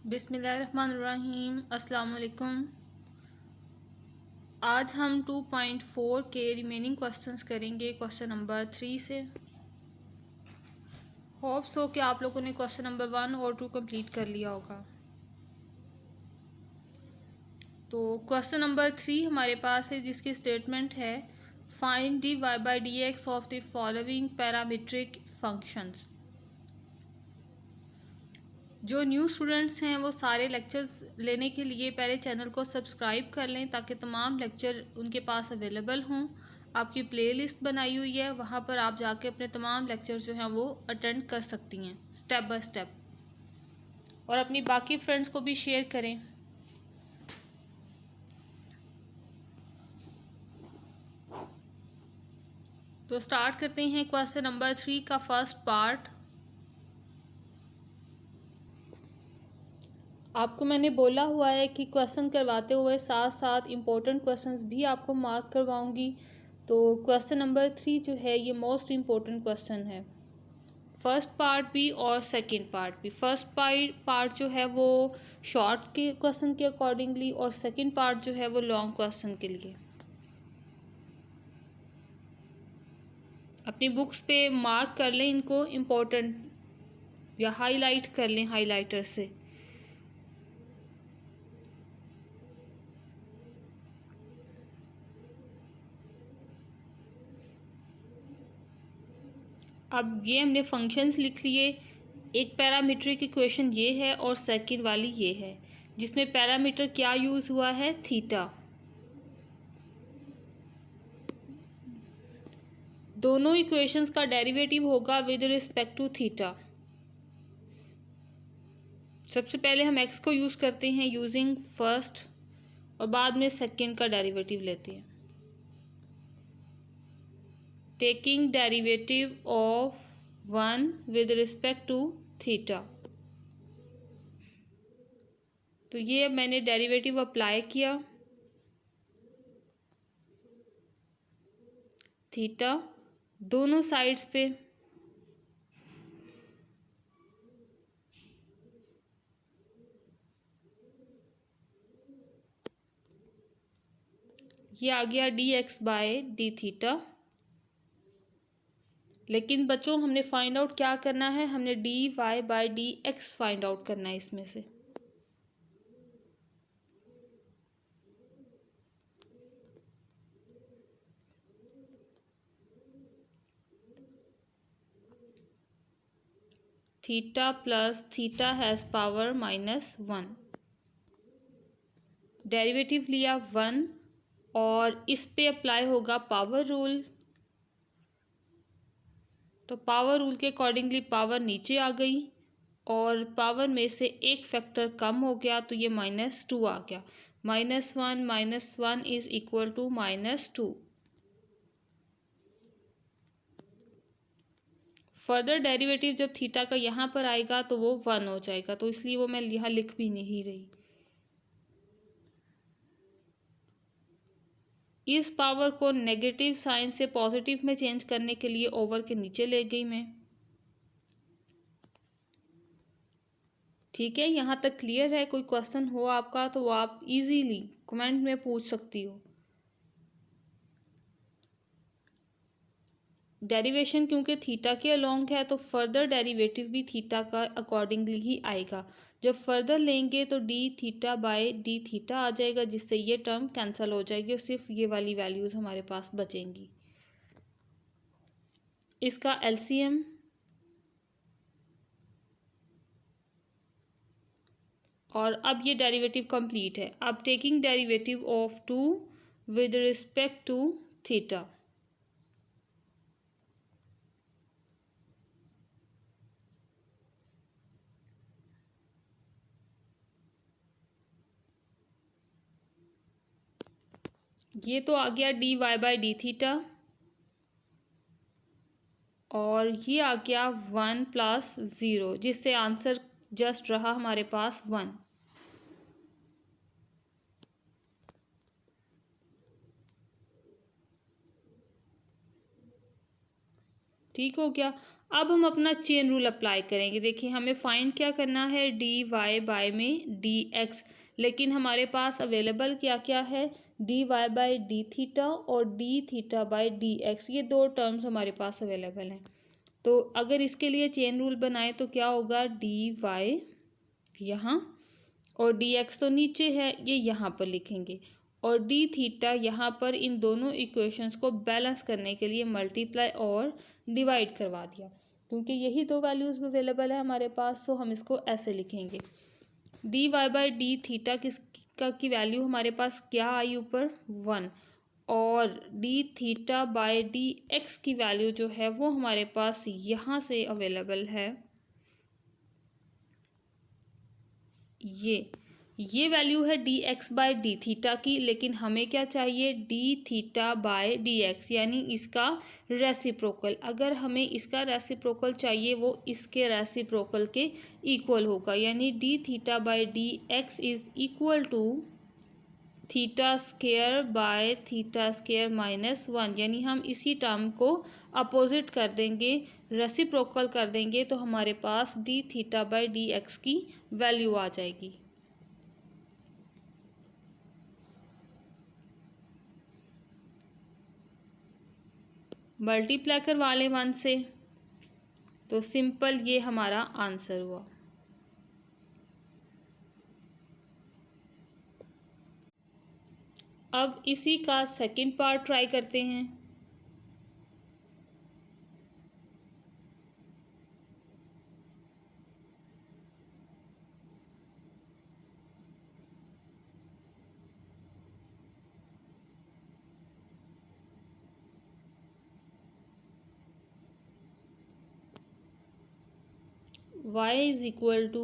बिस्मिल्लाहिर्रहमानिर्रहीम। अस्सलाम वालेकुम। आज हम 2.4 के रिमेनिंग क्वेश्चंस करेंगे क्वेश्चन नंबर 3 से। होप सो कि आप लोगों ने क्वेश्चन नंबर 1 और 2 कंप्लीट कर लिया होगा। तो क्वेश्चन नंबर 3 हमारे पास है, जिसकी स्टेटमेंट है find dy by d x of the following parametric functions. जो न्यू स्टूडेंट्स हैं वो सारे लेक्चर्स लेने के लिए पहले चैनल को सब्सक्राइब कर लें ताकि तमाम लेक्चर उनके पास अवेलेबल हों। आपकी प्लेलिस्ट बनाई हुई है, वहाँ पर आप जाके अपने तमाम लेक्चर जो हैं वो अटेंड कर सकती हैं स्टेप बाय स्टेप, और अपनी बाकी फ्रेंड्स को भी शेयर करें। तो स्टार्ट करते हैं क्वेश्चन नंबर 3 का फर्स्ट पार्ट। आपको मैंने बोला हुआ है कि क्वेश्चन करवाते हुए साथ साथ इम्पोर्टेंट क्वेश्चंस भी आपको मार्क करवाऊंगी। तो क्वेश्चन नंबर 3 जो है ये मोस्ट इम्पोर्टेंट क्वेश्चन है, फर्स्ट पार्ट भी और सेकंड पार्ट भी। फर्स्ट पार्ट जो है वो शॉर्ट के क्वेश्चन के अकॉर्डिंगली, और सेकंड पार्ट जो है वो लॉन्ग क्वेश्चन के लिए। अपनी बुक्स पे मार्क कर लें इनको इम्पोर्टेंट, या हाईलाइट कर लें हाईलाइटर से। अब ये हमने फंक्शंस लिख लिए। एक पैरामीट्रिक इक्वेशन ये है और सेकंड वाली ये है, जिसमें पैरामीटर क्या यूज़ हुआ है, थीटा। दोनों इक्वेशंस का डेरिवेटिव होगा विद रिस्पेक्ट टू थीटा। सबसे पहले हम एक्स को यूज़ करते हैं यूजिंग फर्स्ट, और बाद में सेकंड का डेरिवेटिव लेते हैं। Taking derivative of 1 with respect to theta. तो ये अब मैंने डेरिवेटिव अप्लाई किया, थीटा दोनों साइड्स पे। ये आ गया d x by d theta. लेकिन बच्चों हमने फाइंड आउट क्या करना है, हमने d y by d x find out करना है इसमें से। Theta plus theta has power -1। Derivative लिया 1, और इस पे अप्लाई होगा पावर रूल। तो पावर रूल के अकॉर्डिंगली पावर नीचे आ गई, और पावर में से एक फैक्टर कम हो गया, तो ये -2 आ गया। -1 is equal to -2। Further derivative जब थीटा का यहाँ पर आएगा तो वो 1 हो जाएगा, तो इसलिए वो मैं यहाँ लिख भी नहीं रही। इस पावर को नेगेटिव साइन से पॉजिटिव में चेंज करने के लिए ओवर के नीचे ले गई मैं। ठीक है, यहाँ तक क्लियर है? कोई क्वेश्चन हो आपका तो वो आप इजीली कमेंट में पूछ सकती हो। डेरिवेशन क्योंकि थीटा के अलोंग है, तो फर्दर डेरिवेटिव भी थीटा का अकॉर्डिंगली ही आएगा। जब फर्दर लेंगे तो d theta by d theta आ जाएगा, जिससे ये टर्म कैंसिल हो जाएगी और सिर्फ ये वाली वैल्यूज़ हमारे पास बचेंगी। इसका एलसीएम और अब ये डेरिवेटिव कंप्लीट है। अब taking derivative of 2 with respect to theta. ये तो आ गया d y by d theta, और ये आ गया 1 + 0, जिससे आंसर जस्ट रहा हमारे पास 1। ठीक हो गया। अब हम अपना चेन रूल अप्लाई करेंगे। देखिए हमें फाइंड क्या करना है, डी वाई बाय में डी एक्स, लेकिन हमारे पास अवेलेबल क्या क्या है, d y by d theta और d theta by d x, ये दो टर्म्स हमारे पास अवेलेबल हैं। तो अगर इसके लिए चेन रूल बनाए तो क्या होगा, डी वाई यहाँ और डी एक्स तो नीचे है, ये यहाँ पर लिखेंगे, और डी थीटा यहाँ पर इन दोनों इक्वेशंस को बैलेंस करने के लिए मल्टीप्लाई और डिवाइड करवा दिया, क्योंकि यही दो वैल्यूज़ अवेलेबल है हमारे पास, तो हम इसको ऐसे लिखेंगे। D y by d theta किसका की वैल्यू हमारे पास क्या आई ऊपर, 1, और d theta by d x की वैल्यू जो है वो हमारे पास यहाँ से अवेलेबल है, ये वैल्यू है d x by d theta की, लेकिन हमें क्या चाहिए, d theta by d x, यानी इसका रेसिप्रोकल। अगर हमें इसका रेसिप्रोकल चाहिए वो इसके रेसिप्रोकल के इक्वल होगा, यानी d theta by d x is equal to theta square by theta square minus 1, यानी हम इसी टर्म को अपोजिट कर देंगे, रेसिप्रोकल कर देंगे, तो हमारे पास d theta by d x की वैल्यू आ जाएगी। मल्टीप्लाई करवा लें 1 से, तो सिंपल ये हमारा आंसर हुआ। अब इसी का सेकंड पार्ट ट्राई करते हैं। y is equal to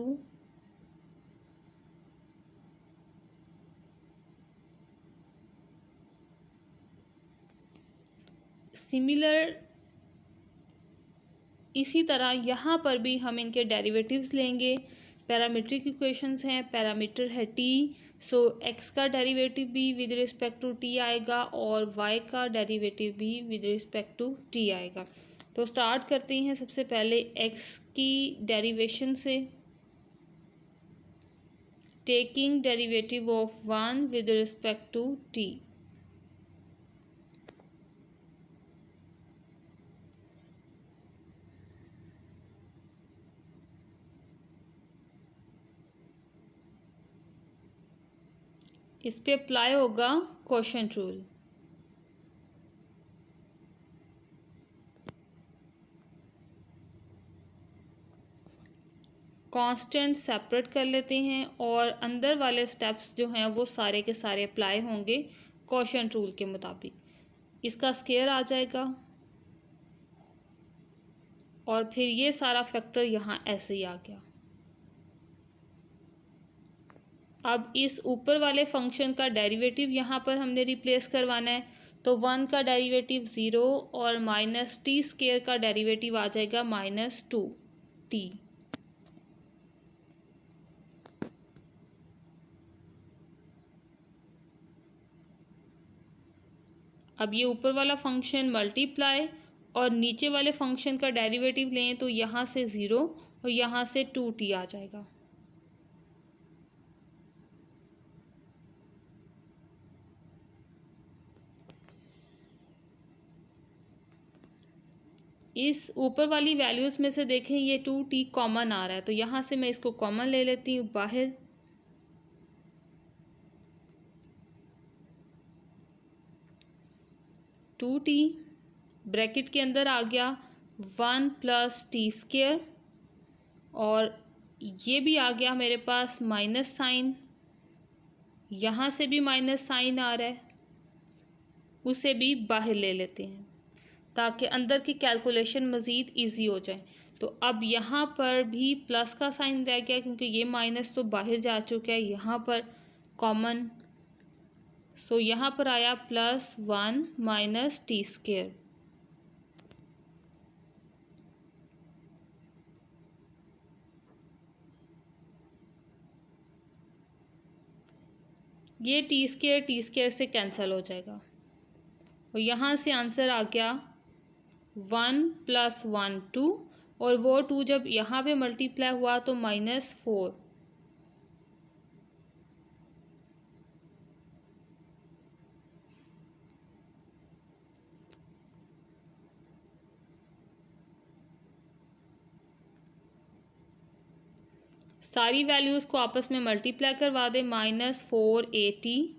similar, इसी तरह यहाँ पर भी हम इनके डेरिवेटिव्स लेंगे। पैरामीट्रिक इक्वेशंस हैं, पैरामीटर है t, सो x का डेरिवेटिव भी विद रिस्पेक्ट टू t आएगा और y का डेरिवेटिव भी विद रिस्पेक्ट टू t आएगा। तो स्टार्ट करते हैं सबसे पहले x की डेरिवेशन से, taking derivative of 1 with respect to t। इस पे अप्लाई होगा क्वोशंट रूल। कांस्टेंट सेपरेट कर लेते हैं और अंदर वाले स्टेप्स जो हैं वो सारे के सारे अप्लाई होंगे क्वोशंट रूल के मुताबिक। इसका स्क्वायर आ जाएगा और फिर ये सारा फैक्टर यहाँ ऐसे ही आ गया। अब इस ऊपर वाले फंक्शन का डेरिवेटिव यहाँ पर हमने रिप्लेस करवाना है, तो 1 का डेरिवेटिव 0 और माइनस टी स्क्वायर का डेरिवेटिव आ जाएगा -2t। अब ये ऊपर वाला फंक्शन मल्टीप्लाई और नीचे वाले फंक्शन का डेरिवेटिव लें तो यहाँ से 0 और यहाँ से 2t आ जाएगा। इस ऊपर वाली वैल्यूज़ में से देखें ये 2t कॉमन आ रहा है, तो यहाँ से मैं इसको कॉमन ले लेती हूँ बाहर। टू टी ब्रैकेट के अंदर आ गया 1 प्लस टी स्क्वायर, और ये भी आ गया मेरे पास माइनस साइन, यहाँ से भी माइनस साइन आ रहा है, उसे भी बाहर ले लेते हैं ताकि अंदर की कैलकुलेशन मज़ीद इजी हो जाए। तो अब यहाँ पर भी प्लस का साइन रह गया क्योंकि ये माइनस तो बाहर जा चुका है, यहाँ पर कॉमन, सो यहाँ पर आया +1 माइनस टी स्क्वायर। ये टी स्क्वायर से कैंसिल हो जाएगा और यहाँ से आंसर आ गया 1+1 2, और वो 2 जब यहाँ पे मल्टीप्लाई हुआ तो -4। सारी वैल्यूज़ को आपस में मल्टीप्लाई करवा दें, -480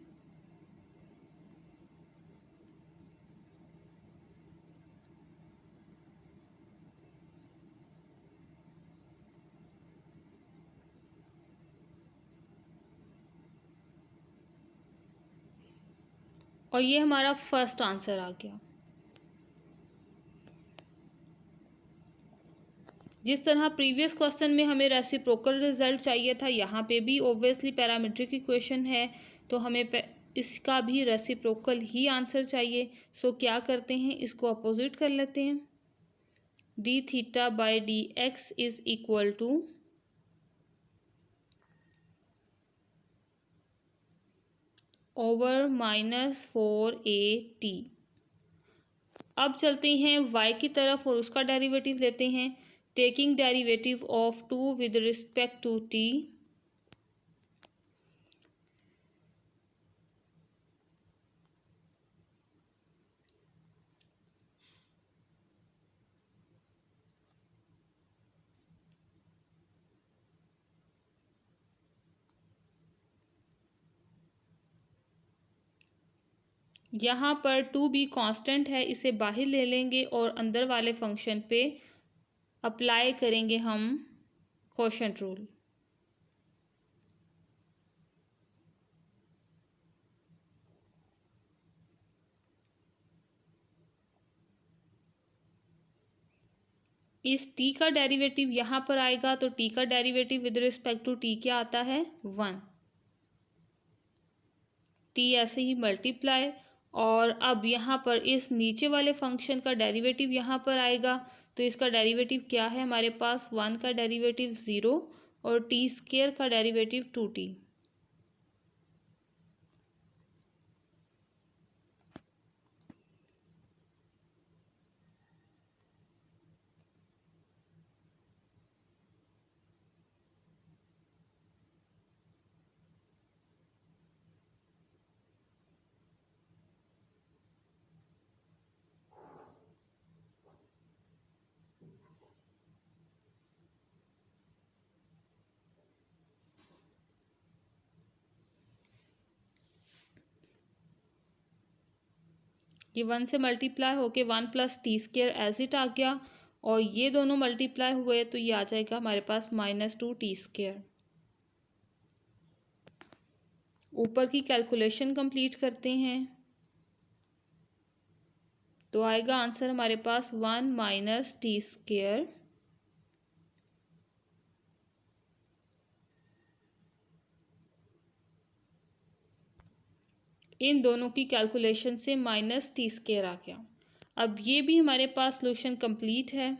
और ये हमारा फर्स्ट आंसर आ गया। जिस तरह प्रीवियस क्वेश्चन में हमें रेसिप्रोकल रिजल्ट चाहिए था, यहाँ पे भी ऑब्वियसली पैरामीट्रिक इक्वेशन है, तो हमें इसका भी रेसिप्रोकल ही आंसर चाहिए। सो क्या करते हैं, इसको अपोजिट कर लेते हैं। D theta by d x is equal to over -4AT। अब चलते हैं y की तरफ और उसका डेरिवेटिव लेते हैं। Taking derivative of 2 with respect to t, यहाँ पर 2b कांस्टेंट है, इसे बाहर ले लेंगे और अंदर वाले फंक्शन पे अप्लाई करेंगे हम क्वोशंट रूल। इस t का डेरिवेटिव यहाँ पर आएगा, तो t का derivative with respect to t क्या आता है, 1। t ऐसे ही मल्टीप्लाई, और अब यहाँ पर इस नीचे वाले फंक्शन का डेरिवेटिव यहाँ पर आएगा, तो इसका डेरिवेटिव क्या है हमारे पास, 1 का डेरिवेटिव 0 और t² का डेरिवेटिव 2t। ये 1 से मल्टीप्लाई होके 1 + t² एज इट आ गया, और ये दोनों मल्टीप्लाई हुए तो ये आ जाएगा हमारे पास -2t²। ऊपर की कैलकुलेशन कंप्लीट करते हैं, तो आएगा आंसर हमारे पास 1 - t²। इन दोनों की कैलकुलेशन से -t² आ गया। अब ये भी हमारे पास सॉल्यूशन कंप्लीट है।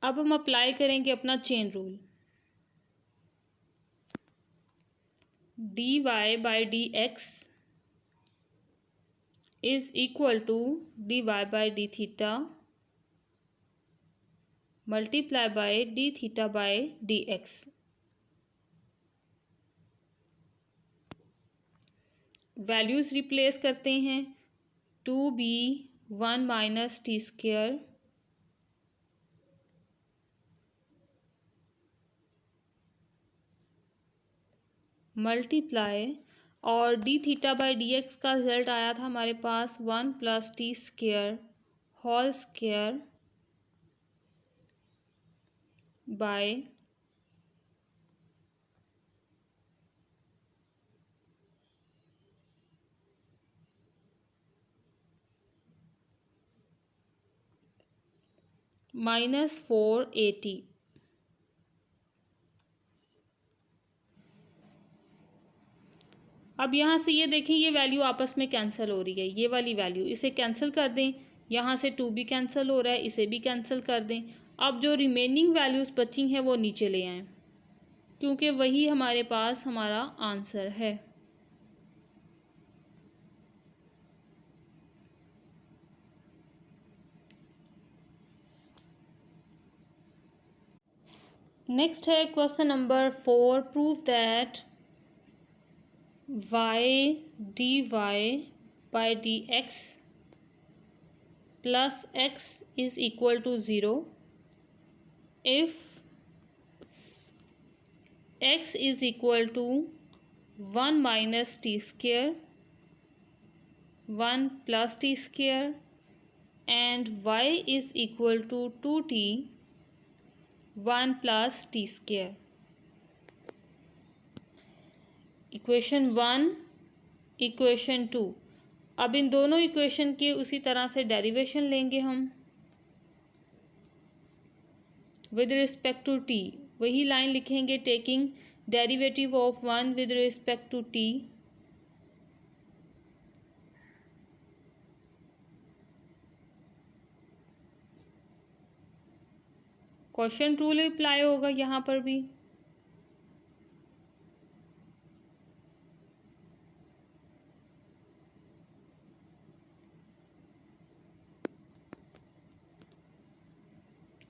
अब हम अप्लाई करेंगे अपना chain rule. dy/dx is equal to dy/dθ multiply by dθ/dx। Values replace करते हैं। 2b 1 - t² मल्टीप्लाई, और dθ/dx का रिजल्ट आया था हमारे पास 1 + t² होल स्क्वायर बाय -480। अब यहाँ से ये देखें, ये वैल्यू आपस में कैंसिल हो रही है, ये वाली वैल्यू, इसे कैंसिल कर दें। यहाँ से 2 भी कैंसिल हो रहा है, इसे भी कैंसिल कर दें। अब जो रिमेनिंग वैल्यूज़ बची हैं वो नीचे ले आएँ। क्योंकि वही हमारे पास हमारा आंसर है। नेक्स्ट है question number 4। Prove that y dy by dx plus x is equal to 0 if x is equal to 1 minus t square, 1 plus t square, and y is equal to 2t, 1 plus t square। Equation 1, equation 2। अब इन दोनों equation के उसी तरह से derivation लेंगे हम with respect to t. वही line लिखेंगे, taking derivative of 1 with respect to t. Question rule apply होगा यहाँ पर भी।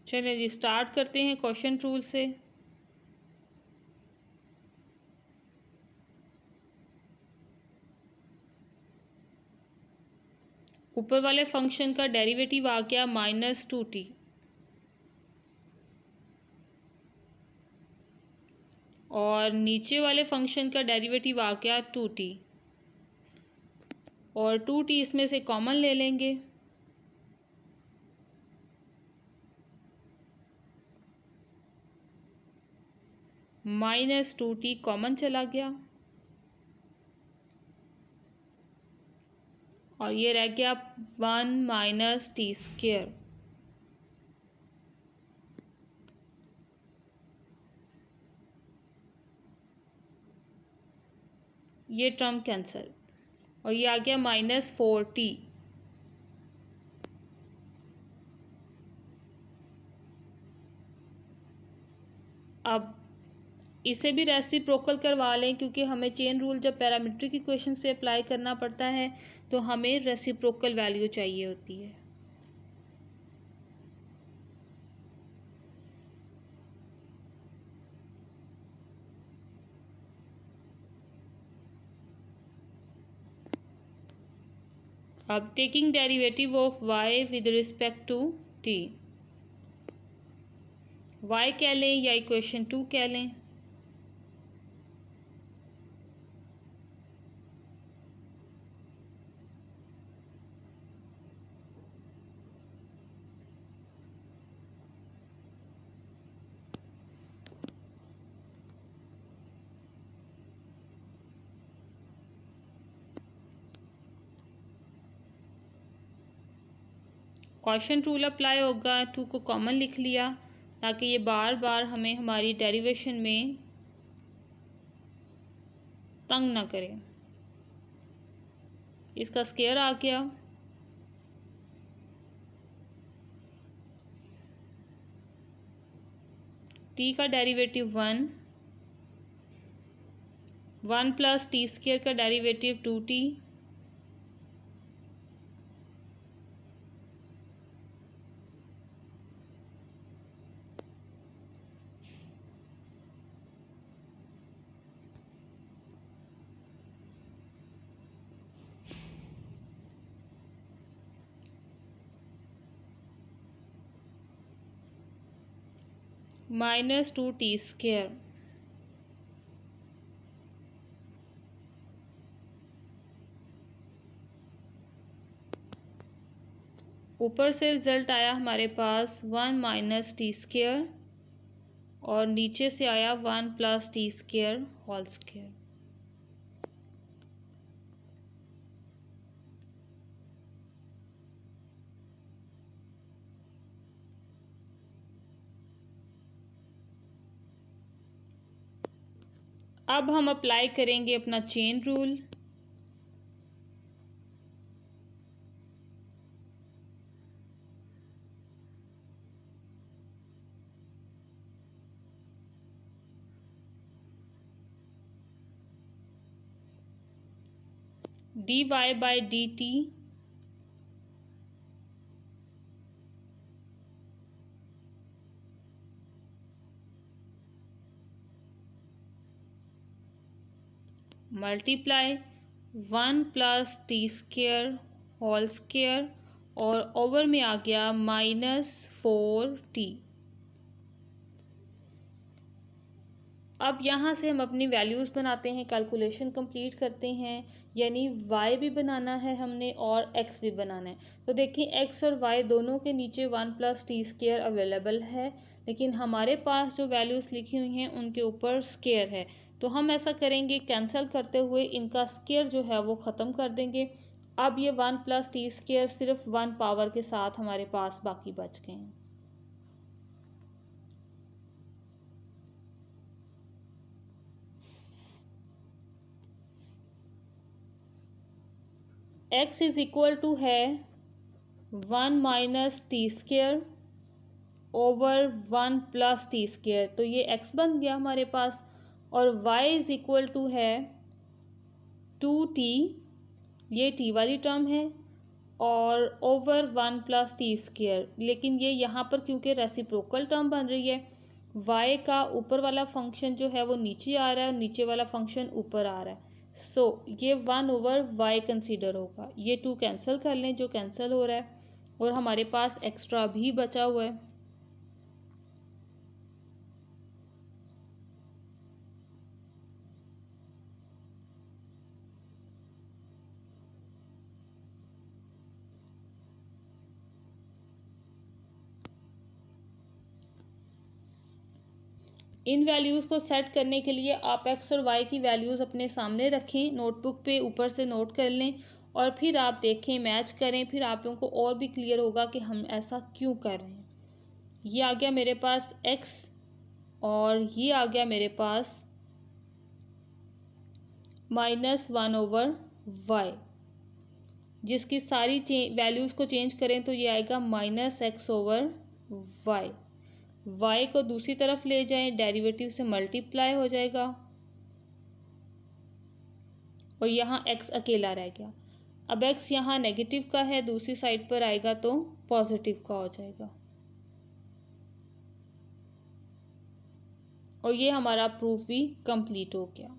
चलिए जी स्टार्ट करते हैं क्वेश्चन रूल से। ऊपर वाले फंक्शन का डेरिवेटिव आ गया -2t और नीचे वाले फंक्शन का डेरिवेटिव आ गया 2t और 2t इसमें से कॉमन ले लेंगे। -2t कॉमन चला गया और ये रह गया 1 माइनस टी स्क्वेयर। ये टर्म कैंसिल और ये आ गया -4t। अब इसे भी रेसिप्रोकल करवा लें क्योंकि हमें चेन रूल जब पैरामीट्रिक इक्वेशंस पे अप्लाई करना पड़ता है तो हमें रेसिप्रोकल वैल्यू चाहिए होती है। अब taking derivative of y with respect to t, y कह लें या इक्वेशन 2 कह लें। क्वेश्चन रूल अप्लाई होगा, 2 को कॉमन लिख लिया ताकि ये बार बार हमें हमारी डेरिवेशन में तंग ना करे। इसका स्क्वायर आ गया t का डेरिवेटिव 1, 1 प्लस टी स्क्वायर का डेरिवेटिव 2t, -2t स्क्वायर। ऊपर से रिजल्ट आया हमारे पास 1 माइनस टी स्क्वायर और नीचे से आया 1 plus t square whole square. अब हम अप्लाई करेंगे अपना chain rule. dy/dt multiply 1+t² whole square और ओवर में आ गया -4t। अब यहाँ से हम अपनी वैल्यूज़ बनाते हैं, कैलकुलेशन कंप्लीट करते हैं। यानी y भी बनाना है हमने और x भी बनाना है। तो देखिए x और y दोनों के नीचे 1+t² अवेलेबल है, लेकिन हमारे पास जो वैल्यूज़ लिखी हुई हैं उनके ऊपर स्क्वायर है। तो हम ऐसा करेंगे, कैंसिल करते हुए इनका स्क्वायर जो है वो ख़त्म कर देंगे। अब ये 1+t² सिर्फ 1 पावर के साथ हमारे पास बाकी बच गए हैं। x इज इक्वल टू है 1-t² ओवर 1+t², तो ये x बन गया हमारे पास। और y इज इक्वल टू है 2t, ये t वाली टर्म है, और ओवर 1+t²। लेकिन ये यहाँ पर क्योंकि रेसिप्रोकल टर्म बन रही है, y का ऊपर वाला फंक्शन जो है वो नीचे आ रहा है और नीचे वाला फंक्शन ऊपर आ रहा है। सो ये 1/y कंसीडर होगा। ये 2 कैंसिल कर लें, जो कैंसिल हो रहा है, और हमारे पास एक्स्ट्रा भी बचा हुआ है। इन वैल्यूज़ को सेट करने के लिए आप x और y की वैल्यूज़ अपने सामने रखें, नोटबुक पे ऊपर से नोट कर लें और फिर आप देखें, मैच करें। फिर आप लोगों को और भी क्लियर होगा कि हम ऐसा क्यों कर रहे हैं। ये आ गया मेरे पास x और ये आ गया मेरे पास -1/y, जिसकी सारी वैल्यूज़ को चेंज करें तो ये आएगा -x/y। y को दूसरी तरफ ले जाएं, डेरिवेटिव से मल्टीप्लाई हो जाएगा और यहाँ x अकेला रह गया। अब x यहाँ नेगेटिव का है, दूसरी साइड पर आएगा तो पॉजिटिव का हो जाएगा। और ये हमारा प्रूफ भी कंप्लीट हो गया।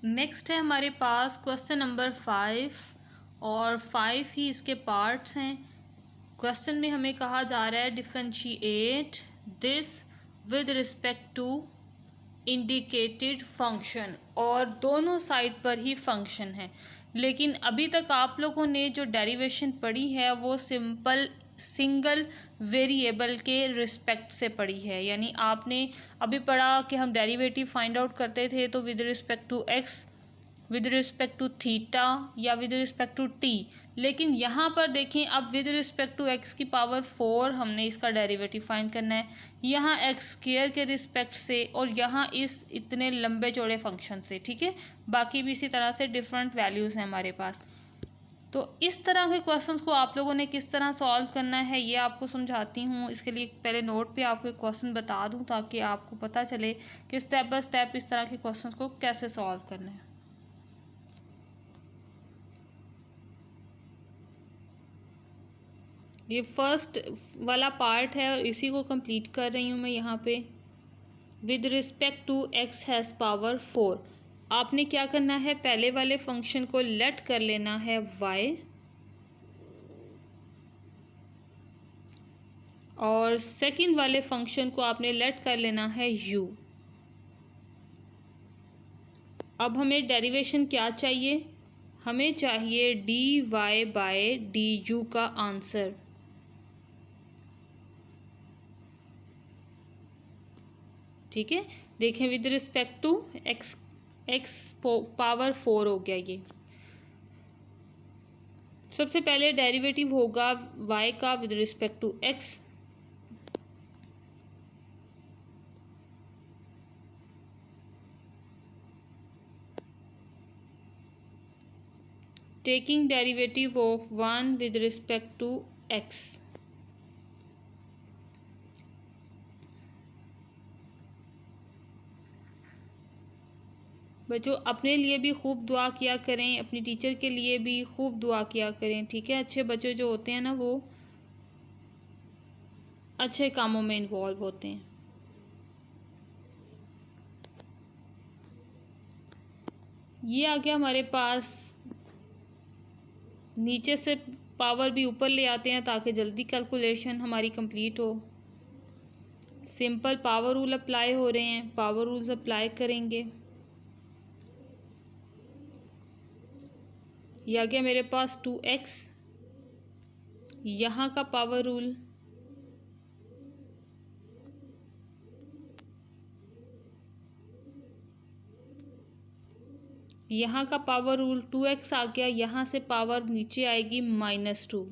नेक्स्ट है हमारे पास क्वेश्चन नंबर 5 और 5 ही इसके पार्ट्स हैं। क्वेश्चन में हमें कहा जा रहा है differentiate this with respect to indicated function, और दोनों साइड पर ही फंक्शन है। लेकिन अभी तक आप लोगों ने जो डेरिवेशन पढ़ी है वो सिंगल वेरिएबल के रिस्पेक्ट से पढ़ी है। यानी आपने अभी पढ़ा कि हम डेरिवेटिव फाइंड आउट करते थे तो with respect to x, with respect to theta या विद रिस्पेक्ट टू टी। लेकिन यहाँ पर देखें, अब विद रिस्पेक्ट टू एक्स की पावर 4 हमने इसका डेरिवेटिव फाइंड करना है, यहाँ एक्स स्क्वायर के रिस्पेक्ट से, और यहाँ इस इतने लंबे चौड़े फंक्शन से। ठीक है, बाकी भी इसी तरह से डिफरेंट वैल्यूज़ हैं हमारे पास। तो इस तरह के क्वेश्चंस को आप लोगों ने किस तरह सॉल्व करना है ये आपको समझाती हूँ। इसके लिए पहले नोट पे आपको एक क्वेश्चन बता दूँ ताकि आपको पता चले कि स्टेप बाय स्टेप इस तरह के क्वेश्चंस को कैसे सॉल्व करना है। ये फर्स्ट वाला पार्ट है और इसी को कंप्लीट कर रही हूँ मैं यहाँ पे। With respect to x has power 4, आपने क्या करना है, पहले वाले फंक्शन को लेट कर लेना है y, और सेकंड वाले फंक्शन को आपने लेट कर लेना है u। अब हमें डेरिवेशन क्या चाहिए, हमें चाहिए dy/du का आंसर। ठीक है, देखें with respect to x power 4 हो गया। ये सबसे पहले डेरिवेटिव होगा y का with respect to x, taking derivative of 1 with respect to x। बच्चों अपने लिए भी खूब दुआ किया करें, अपनी टीचर के लिए भी खूब दुआ किया करें, ठीक है। अच्छे बच्चे जो होते हैं ना वो अच्छे कामों में इन्वॉल्व होते हैं। ये आ गया हमारे पास, नीचे से पावर भी ऊपर ले आते हैं ताकि जल्दी कैलकुलेशन हमारी कंप्लीट हो। सिंपल पावर रूल अप्लाई हो रहे हैं, पावर रूल्स अप्लाई करेंगे। ये आ गया मेरे पास 2x, यहाँ का पावर रूल, यहाँ का पावर रूल 2x आ गया, यहाँ से पावर नीचे आएगी -2,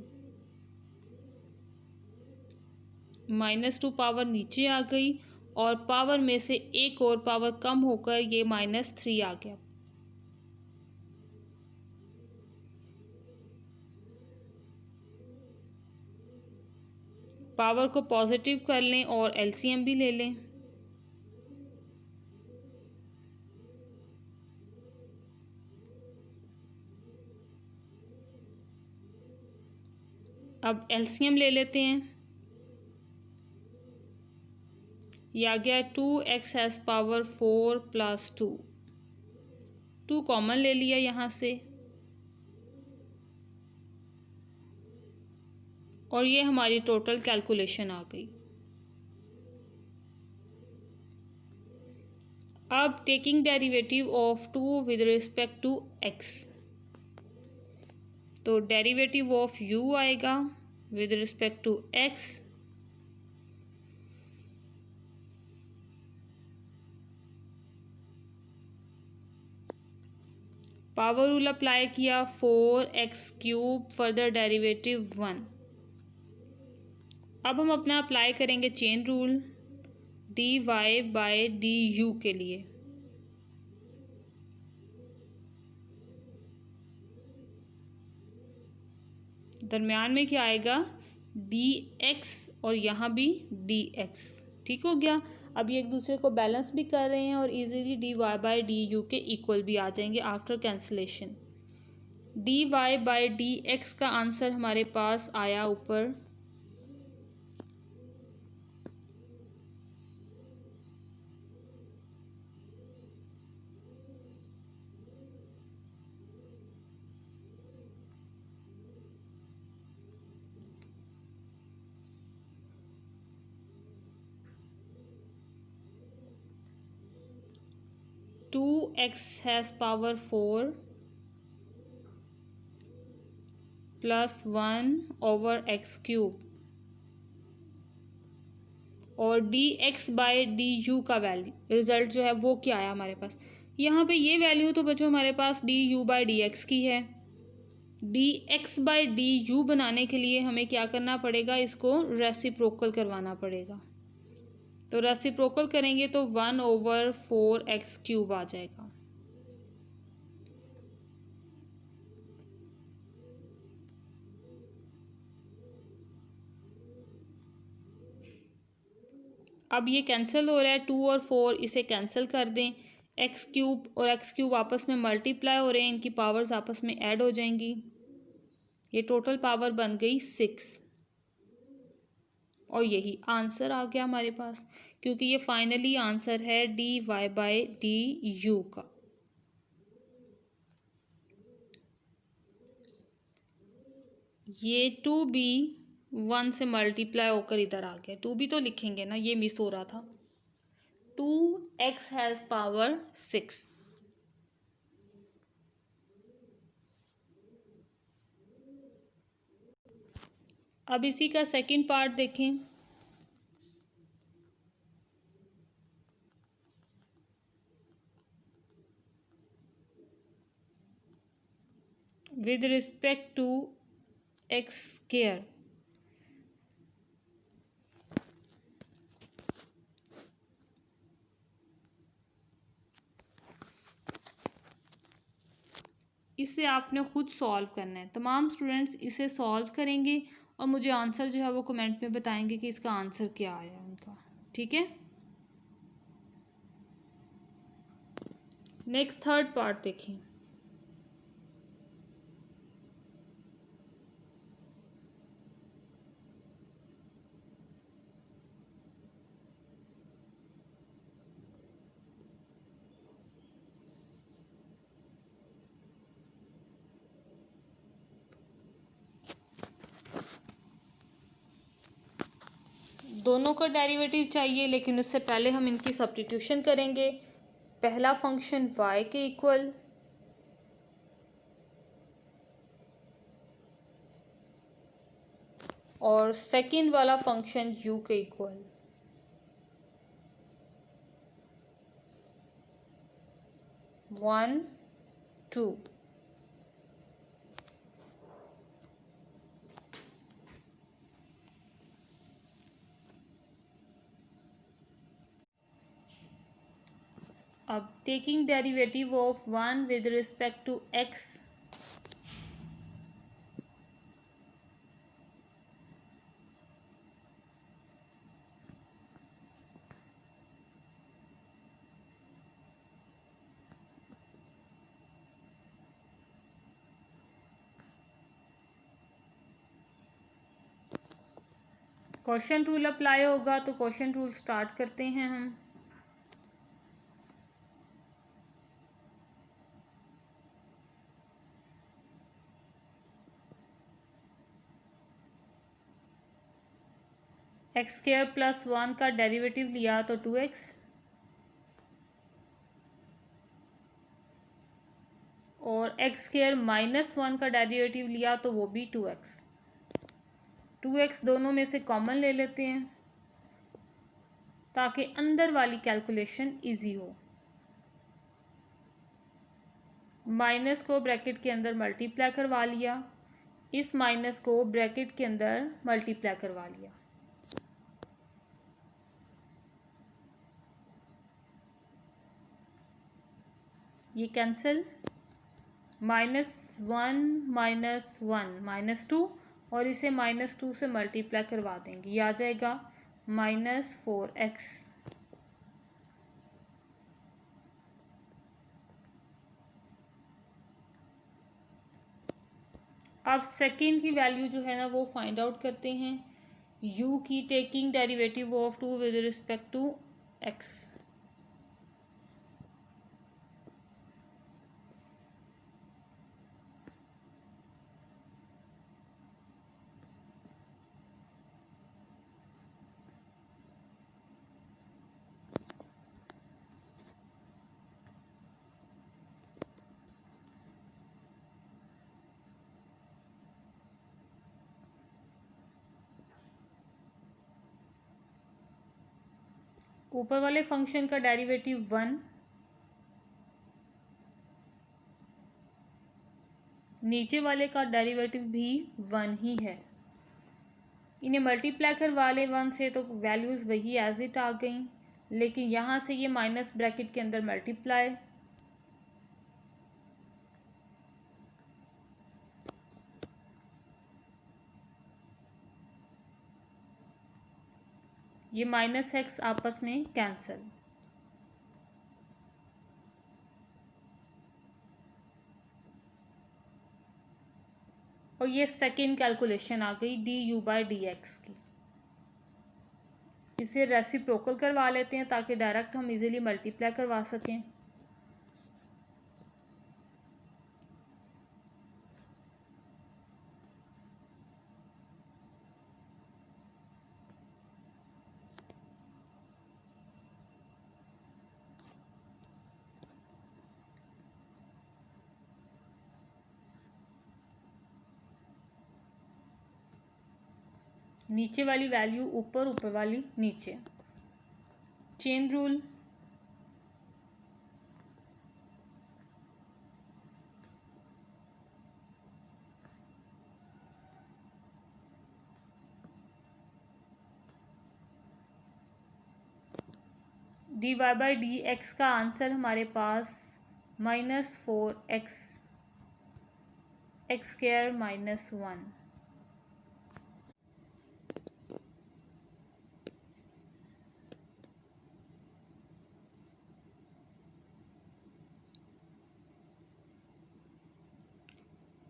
-2 पावर नीचे आ गई और पावर में से एक और पावर कम होकर ये -3 आ गया। पावर को पॉजिटिव कर लें और एलसीएम भी ले लें। अब एलसीएम ले लेते हैं। यह आ गया 2x हैज़ पावर 4 + 2, 2 कॉमन ले लिया यहाँ से और ये हमारी टोटल कैलकुलेशन आ गई। अब taking derivative of 2 with respect to x, तो डेरिवेटिव ऑफ u आएगा with respect to x, power rule apply किया 4x³ फर्दर डेरिवेटिव 1। अब हम अपना अप्लाई करेंगे चेन रूल dy/du के लिए। दरम्यान में क्या आएगा dx और यहाँ भी dx, ठीक हो गया। अब ये एक दूसरे को बैलेंस भी कर रहे हैं और इजीली dy/du के इक्वल भी आ जाएंगे आफ्टर कैंसलेशन। dy/dx का आंसर हमारे पास आया ऊपर 2x हैज़ पावर 4 + 1/x³ और dx/du का वैल्यू रिज़ल्ट जो है वो क्या आया हमारे पास। यहाँ पे ये वैल्यू तो बच्चों हमारे पास du/dx की है। dx/du बनाने के लिए हमें क्या करना पड़ेगा, इसको रेसिप्रोकल करवाना पड़ेगा। तो रेसिप्रोकल करेंगे तो 1/4x³ आ जाएगा। अब ये कैंसिल हो रहा है, 2 और 4 इसे कैंसिल कर दें। x³ और x³ आपस में मल्टीप्लाई हो रहे हैं, इनकी पावर्स आपस में ऐड हो जाएंगी। ये टोटल पावर बन गई 6 और यही आंसर आ गया हमारे पास, क्योंकि ये फाइनली आंसर है dy/du का। ये 2b 1 से मल्टीप्लाई होकर इधर आ गया। 2b तो लिखेंगे ना, ये मिस हो रहा था। 2x has power 6। अब इसी का सेकंड पार्ट देखें। विद रिस्पेक्ट टू x², इसे आपने खुद सॉल्व करना है। तमाम स्टूडेंट्स इसे सॉल्व करेंगे और मुझे आंसर जो है वो कमेंट में बताएंगे कि इसका आंसर क्या आया उनका, ठीक है। नेक्स्ट थर्ड पार्ट देखें। दोनों का डेरिवेटिव चाहिए, लेकिन उससे पहले हम इनकी सब्स्टिट्यूशन करेंगे। पहला फंक्शन y के इक्वल और सेकंड वाला फंक्शन u के इक्वल। One two. अब taking derivative of one with respect to x, quotient rule apply होगा। तो क्वेश्चन रूल स्टार्ट करते हैं हम। एक्स स्क्वायर प्लस वन का डेरिवेटिव लिया तो 2x, और एक्स स्क्वायर माइनस वन का डेरिवेटिव लिया तो वो भी 2x। 2x दोनों में से कॉमन ले लेते हैं ताकि अंदर वाली कैलकुलेशन इजी हो। माइनस को ब्रैकेट के अंदर मल्टीप्लाई करवा लिया, इस माइनस को ब्रैकेट के अंदर मल्टीप्लाई करवा लिया। ये कैंसिल, -1 -1 -2, और इसे -2 से मल्टीप्लाई करवा देंगे। ये आ जाएगा -4x। अब सेकेंड की वैल्यू जो है ना वो फाइंड आउट करते हैं। u की taking derivative of 2 with respect to x। ऊपर वाले फंक्शन का डेरिवेटिव 1, नीचे वाले का डेरिवेटिव भी 1 ही है। इन्हें मल्टीप्लाई करवा ले 1 से तो वैल्यूज़ वही एज इट आ गई, लेकिन यहाँ से ये माइनस ब्रैकेट के अंदर मल्टीप्लाई, ये -x आपस में कैंसिल, और ये सेकेंड कैलकुलेशन आ गई du/dx की। इसे रेसिप्रोकल करवा लेते हैं ताकि डायरेक्ट हम इजीली मल्टीप्लाई करवा सकें। नीचे वाली वैल्यू ऊपर, ऊपर वाली नीचे। चेन रूल, dy/dx का आंसर हमारे पास -4x, x² -1।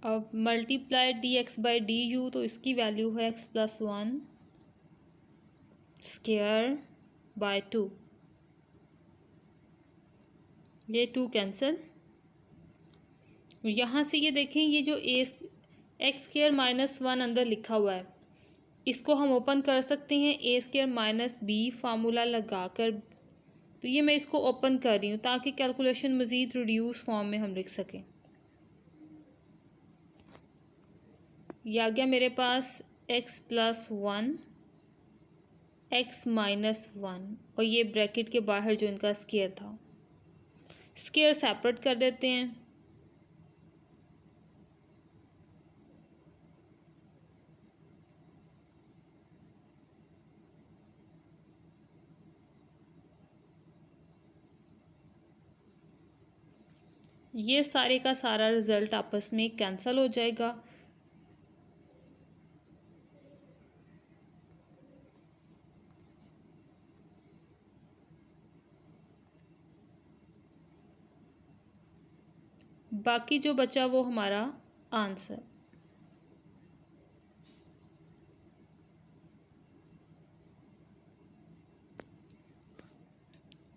अब multiply D x by D you, तो इसकी वैल्यू है x plus one square by two, ये टू कैंसिल। यहाँ से ये देखें, ये जो ए एक्स स्क्वायर माइनस वन अंदर लिखा हुआ है, इसको हम ओपन कर सकते हैं ए स्क्वायर माइनस बी फार्मूला लगाकर। तो ये मैं इसको ओपन कर रही हूँ ताकि कैलकुलेशन मज़ीद रिड्यूस फॉर्म में हम लिख सकें। ये आ गया मेरे पास x plus one x minus one, और ये ब्रैकेट के बाहर जो इनका स्क्वायर था, स्क्वायर सेपरेट कर देते हैं। ये सारे का सारा रिज़ल्ट आपस में कैंसिल हो जाएगा। बाकी जो बचा वो हमारा आंसर।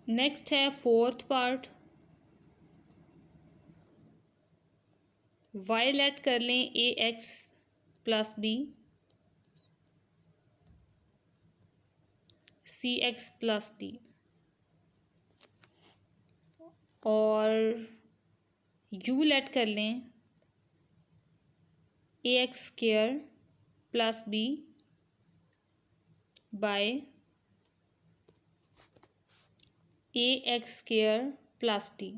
नेक्स्ट है फोर्थ पार्ट। वाई लेट कर लें a x plus b, c x plus d, और यू लेट कर लें a x square plus b by a x square plus d.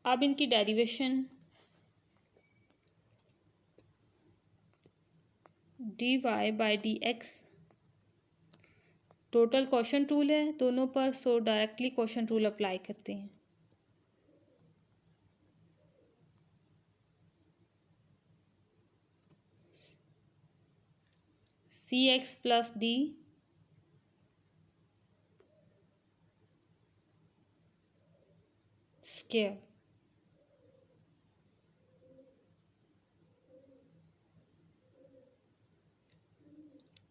अब इनकी derivation d y by d x, total quotient rule है दोनों पर, so directly quotient rule apply करते हैं। C x plus d square,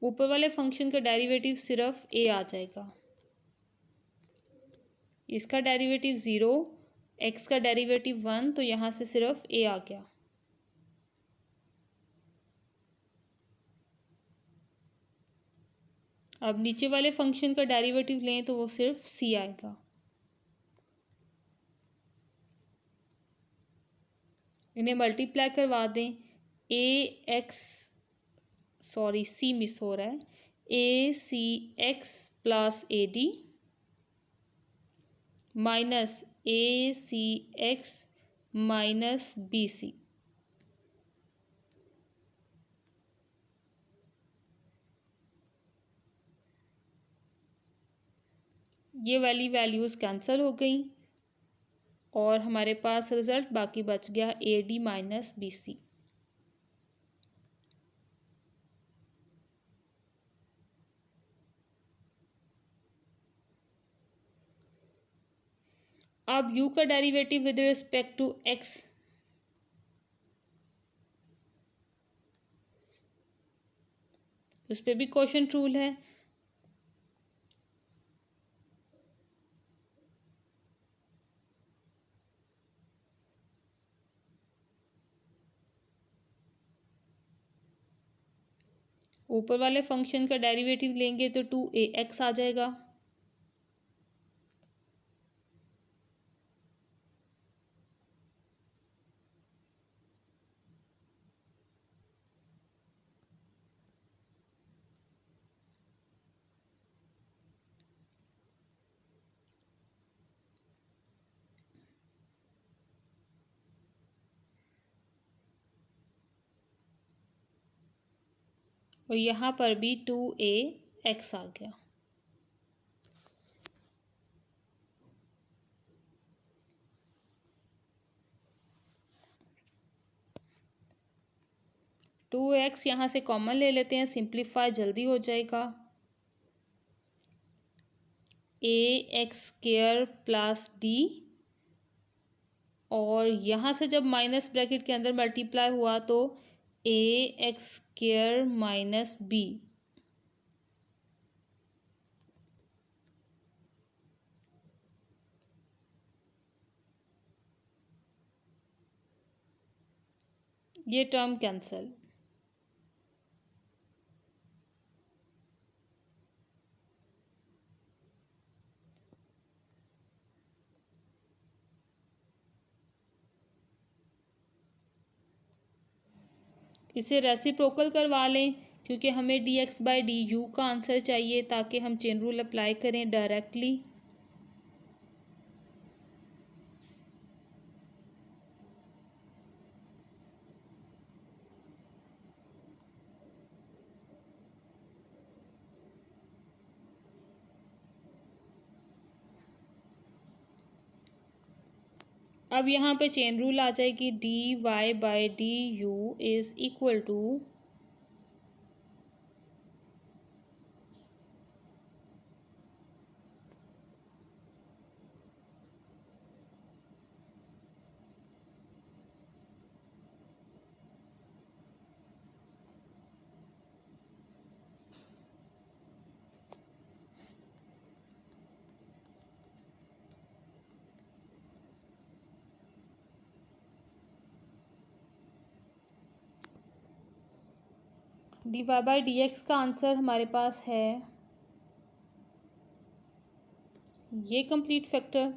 ऊपर वाले फंक्शन का डेरिवेटिव सिर्फ ए आ जाएगा, इसका डेरिवेटिव ज़ीरो, एक्स का डेरिवेटिव वन, तो यहाँ से सिर्फ ए आ गया। अब नीचे वाले फंक्शन का डेरिवेटिव लें तो वो सिर्फ सी आएगा। इन्हें मल्टीप्लाई करवा दें, a x, sorry c miss हो रहा है, a c x plus a d minus a c x minus b c. ये वाली वैल्यूज़ कैंसिल हो गई और हमारे पास रिज़ल्ट बाकी बच गया a d minus b c. अब u का derivative with respect to x, उस पर भी क्वोशंट रूल है। ऊपर वाले फंक्शन का डेरिवेटिव लेंगे तो 2ax आ जाएगा, और यहाँ पर भी 2ax आ गया। टू एक्स यहाँ से कॉमन ले लेते हैं, सिंप्लीफाई जल्दी हो जाएगा। ए एक्स स्क्वायर प्लस डी और यहाँ से जब माइनस ब्रैकेट के अंदर मल्टीप्लाई हुआ तो ax² माइनस b, ये टर्म कैंसल। इसे रेसिप्रोकल करवा लें क्योंकि हमें dx/du का आंसर चाहिए ताकि हम चेन रूल अप्लाई करें डायरेक्टली। अब यहाँ पे चेन रूल आ जाएगी, dy/du is equal to dy/dx का आंसर हमारे पास है ये कंप्लीट फैक्टर,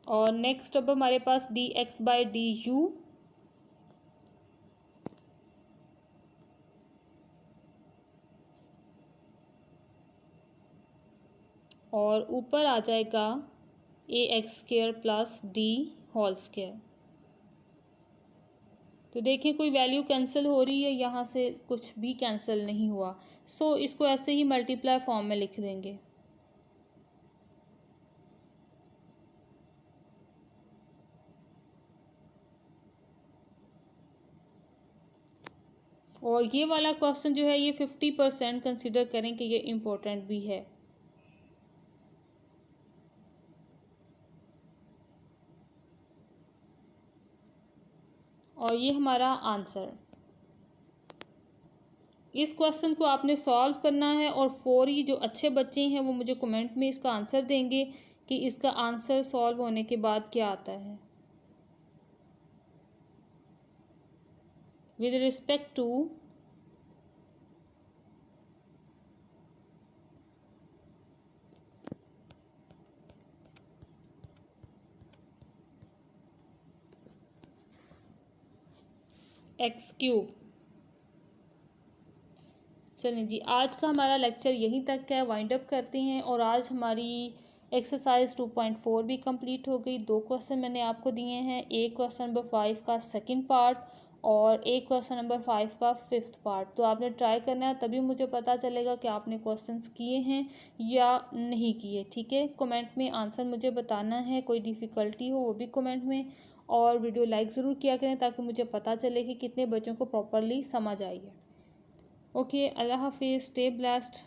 और नेक्स्ट अब हमारे पास dx/du, और ऊपर आ जाएगा ax² plus d whole square. तो देखिए कोई वैल्यू कैंसिल हो रही है, यहाँ से कुछ भी कैंसिल नहीं हुआ। सो इसको ऐसे ही मल्टीप्लाई फॉर्म में लिख देंगे। और ये वाला क्वेश्चन जो है ये 50% कंसिडर करें कि ये इम्पोर्टेंट भी है। और ये हमारा आंसर। इस क्वेश्चन को आपने सॉल्व करना है और फौरी जो अच्छे बच्चे हैं वो मुझे कमेंट में इसका आंसर देंगे कि इसका आंसर सॉल्व होने के बाद क्या आता है। With respect to x³। चलें जी, आज का हमारा लेक्चर यहीं तक है, वाइंड अप करते हैं। और आज हमारी एक्सरसाइज 2.4 भी कंप्लीट हो गई। 2 क्वेश्चन मैंने आपको दिए हैं, एक क्वेश्चन नंबर 5 का सेकंड पार्ट और एक क्वेश्चन नंबर 5 का 5th पार्ट। तो आपने ट्राई करना है, तभी मुझे पता चलेगा कि आपने क्वेश्चंस किए हैं या नहीं किए। ठीक है, कमेंट में आंसर मुझे बताना है, कोई डिफ़िकल्टी हो वो भी कमेंट में। और वीडियो लाइक ज़रूर किया करें ताकि मुझे पता चले कि कितने बच्चों को प्रॉपरली समझ आई है। ओके, अल्लाह हाफिज़, स्टे ब्लेस्ड।